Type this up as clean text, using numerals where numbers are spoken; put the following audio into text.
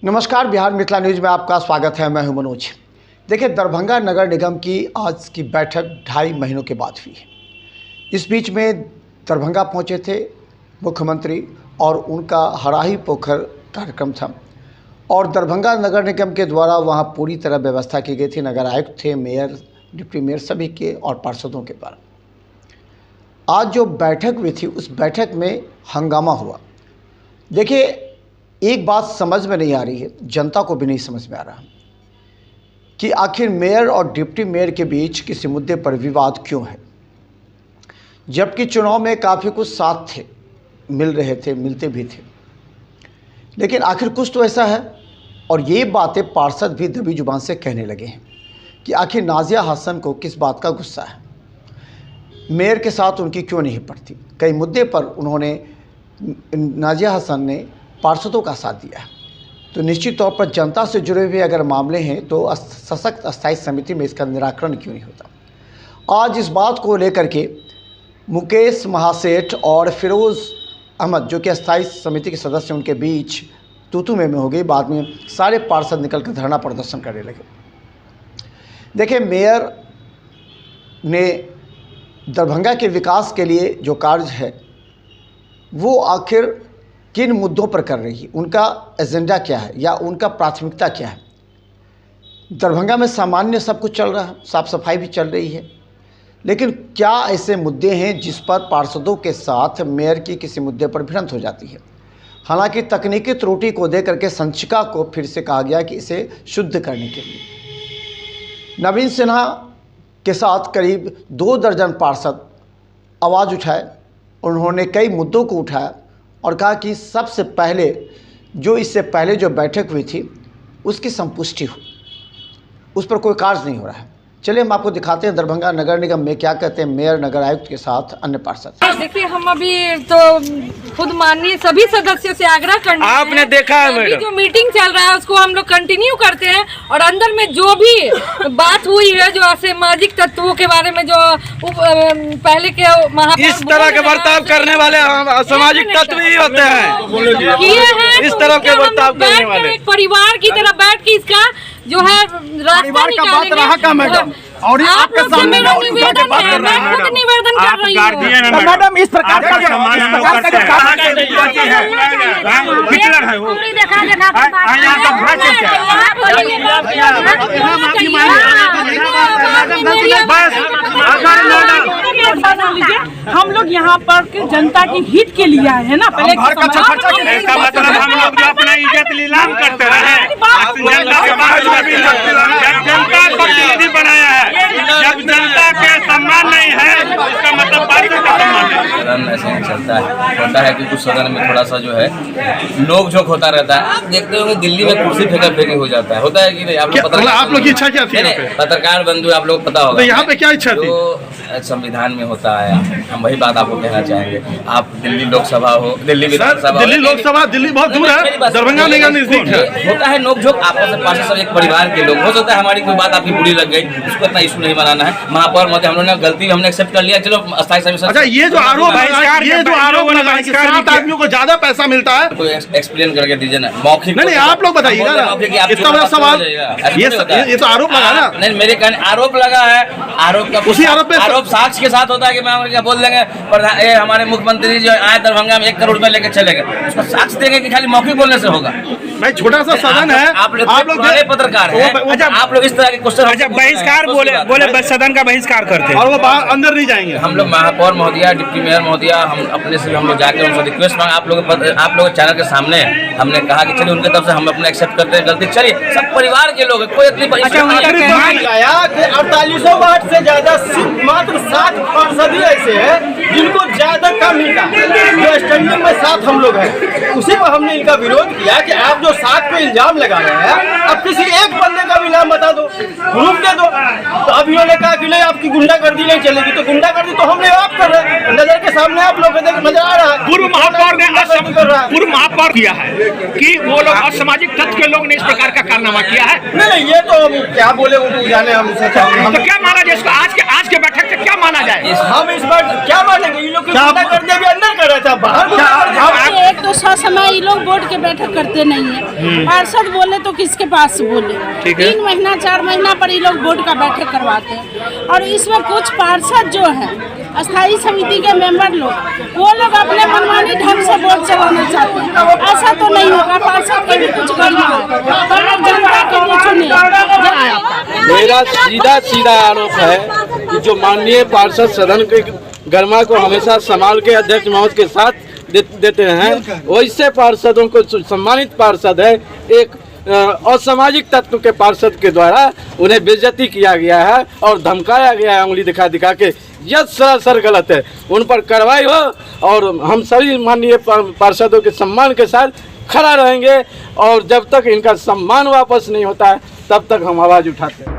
नमस्कार, बिहार मिथिला न्यूज में आपका स्वागत है। मैं हूं मनोज। देखिए, दरभंगा नगर निगम की आज की बैठक 2.5 महीनों के बाद हुई है। इस बीच में दरभंगा पहुंचे थे मुख्यमंत्री और उनका हराही पोखर कार्यक्रम था और दरभंगा नगर निगम के द्वारा वहां पूरी तरह व्यवस्था की गई थी। नगर आयुक्त थे, मेयर, डिप्टी मेयर सभी के और पार्षदों के द्वारा। आज जो बैठक हुई थी उस बैठक में हंगामा हुआ। देखिए, एक बात समझ में नहीं आ रही है, जनता को भी नहीं समझ में आ रहा कि आखिर मेयर और डिप्टी मेयर के बीच किसी मुद्दे पर विवाद क्यों है, जबकि चुनाव में काफ़ी कुछ साथ थे, मिल रहे थे, मिलते भी थे। लेकिन आखिर कुछ तो ऐसा है और ये बातें पार्षद भी दबी जुबान से कहने लगे हैं कि आखिर नाजिया हसन को किस बात का गुस्सा है, मेयर के साथ उनकी क्यों नहीं पड़ती। कई मुद्दे पर उन्होंने, नाजिया हसन ने पार्षदों का साथ दिया है। तो निश्चित तौर पर जनता से जुड़े हुए अगर मामले हैं तो सशक्त अस्थायी समिति में इसका निराकरण क्यों नहीं होता। आज इस बात को लेकर के मुकेश महासेठ और फिरोज़ अहमद जो कि अस्थायी समिति के सदस्य, उनके बीच तू में हो गई। बाद में सारे पार्षद निकल कर धरना प्रदर्शन करने लगे। देखिए, मेयर ने दरभंगा के विकास के लिए जो कार्य है वो आखिर किन मुद्दों पर कर रही है, उनका एजेंडा क्या है या उनका प्राथमिकता क्या है। दरभंगा में सामान्य सब कुछ चल रहा है, साफ सफाई भी चल रही है, लेकिन क्या ऐसे मुद्दे हैं जिस पर पार्षदों के साथ मेयर की किसी मुद्दे पर भिड़ंत हो जाती है। हालांकि तकनीकी त्रुटि को देकर के संचिका को फिर से कहा गया कि इसे शुद्ध करने के लिए नवीन सिन्हा के साथ करीब 2 दर्जन पार्षद आवाज़ उठाए। उन्होंने कई मुद्दों को उठाया और कहा कि सबसे पहले जो इससे पहले जो बैठक हुई थी उसकी संपुष्टि हो, उस पर कोई कार्य नहीं हो रहा है। चलिए हम आपको दिखाते हैं दरभंगा नगर निगम में क्या कहते हैं मेयर, नगर आयुक्त के साथ अन्य पार्षद। देखिए, हम अभी तो खुद माननीय सभी सदस्यों से आग्रह करना है, आपने देखा है मैडम, जो मीटिंग चल रहा है उसको हम लोग कंटिन्यू करते हैं और अंदर में जो भी बात हुई है, जो असामाजिक तत्वों के बारे में जो पहले के महापौर इस तरह के बर्ताव करने वाले असामाजिक तत्व ही होते हैं, किए हैं, इस तरह के बर्ताव करने वाले। एक परिवार की तरह बैठ के इसका जो है रास्ता निकालेंगे। और आपके सामने निवेदन है, मैं खुद निवेदन कर रही हूँ मैडम, इस प्रकार का हम लोग यहाँ पर जनता की हित के लिए आए हैं ना। पहले इसका मतलब हम लोग जो अपना इज्जत नीलाम करते रहे, जनता प्रतिनिधि बनाया है, जब जनता के सम्मान नहीं है उसका मतलब पार्टी का सम्मान है। सदन ऐसे ही चलता है, होता है कि कुछ सदन में थोड़ा सा जो है नोक झोंक होता रहता है। आप देखते होंगे दिल्ली में कुर्सी फेंका फेंकी हो जाता है, होता है कि नहीं। आप लोग की इच्छा क्या थी? पत्रकार बंधु आप लोग पता होगा यहाँ पे क्या इच्छा थी? संविधान में होता है, हम वही बात आपको कहना चाहेंगे। आप दिल्ली लोकसभा हो, दिल्ली विधानसभा, दिल्ली लोकसभा, दिल्ली बहुत दूर है, दरभंगा निगम नजदीक है। होता है नोक झोंक, आपस में पार्षद सब एक परिवार के लोग। हो सकता है हमारी कोई बात आपकी बुरी लग गई, उसको इतना इशू नहीं बनाना है। महापौर महोदय, हम लोगों ने गलती हमने एक्सेप्ट कर लिया, चलो अस्थायी समिति। अच्छा, ये जो आरोप लगा कि 7 आदमियों को ज्यादा पैसा मिलता है, कोई एक्सप्लेन करके दीजिए ना, मौखिक नहीं, आप लोग बताइएगा ना। इतना बड़ा सवाल, ये तो आरोप लगा ना। नहीं, मेरे कहने आरोप लगा है, आरोप का उसी आरोप साक्ष्य के साथ होता है कि मैं क्या बोल देंगे ये हमारे मुख्यमंत्री जो आए दरभंगा में 1 करोड़ रुपए लेकर चले गए, उसका साक्ष्य देंगे कि खाली मौखिक बोलने से होगा। भाई छोटा सा सदन है, आप लोग पत्रकार हैं, आप लोग इस तरह के क्वेश्चन बहिष्कार बोले सदन का बहिष्कार करते हैं और वो बाहर अंदर नहीं जाएंगे। हम लोग महापौर महोदया, डिप्टी मेयर महोदया, हम अपने से हम लोग जाकर उनसे रिक्वेस्ट मांगे। आप लोग चैनल के सामने हमने कहा कि चलिए उनके तरफ से हम अपने एक्सेप्ट करते हैं गलती, चलिए सब परिवार के लोग, कोई इतनी 48 वाट से ज्यादा मात्र 7 पार्षद ही ऐसे हैं जिनको ज्यादा कम मिलता है, जो स्टैंडिंग में 7 हम लोग हैं। उसी पर हमने इनका विरोध किया कि आप जो 7 पे इल्जाम लगा रहे हैं, अब किसी एक बंदे का भी नाम बता दो, प्रूफ दे दो। तो अब इन्होंने कहा कि नहीं आपकी गुंडागर्दी नहीं चलेगी, तो गुंडागर्दी तो हमने आप कर रहे हैं, नजर के सामने आप लोग नजर आ रहा है। पूर्व महापौर ने पूर्व महापौर किया है कि वो लोग असामाजिक तत्व के लोग ने इस प्रकार का कारनामा किया है। नहीं, ये तो क्या बोले वो जाने, हम तो क्या माना जाए इसको? आज के बैठक से क्या माना जाए? हम इस बार क्या मानेंगे? इन लोग की गुंडागर्दी भी अंदर कर रहे थे, बाहर एक दो समय ये लोग बोर्ड के बैठक करते नहीं है। पार्षद बोले तो किसके पास बोले, 3 महीना 4 महीना पर ये लोग बोर्ड का बैठक करवाते हैं। और इसमें कुछ पार्षद जो है अस्थायी समिति के मेंबर लोग, वो लोग अपने मनमानी ढंग से बोर्ड चलाना चाहते हैं। ऐसा तो नहीं होगा, पार्षद के भी कुछ करना है, पर लोग जनता के लिए चुने। मेरा सीधा आरोप है कि जो माननीय पार्षद सदन के गर्मा को हमेशा संभाल के अध्यक्ष महोदय के साथ देते हैं, वैसे पार्षदों को सम्मानित पार्षद है एक असामाजिक तत्व के पार्षद के द्वारा उन्हें बेइज्जती किया गया है और धमकाया गया है उंगली दिखा दिखा के। यह सरासर गलत है, उन पर कार्रवाई हो और हम सभी माननीय पार्षदों के सम्मान के साथ खड़ा रहेंगे और जब तक इनका सम्मान वापस नहीं होता है तब तक हम आवाज़ उठाते हैं।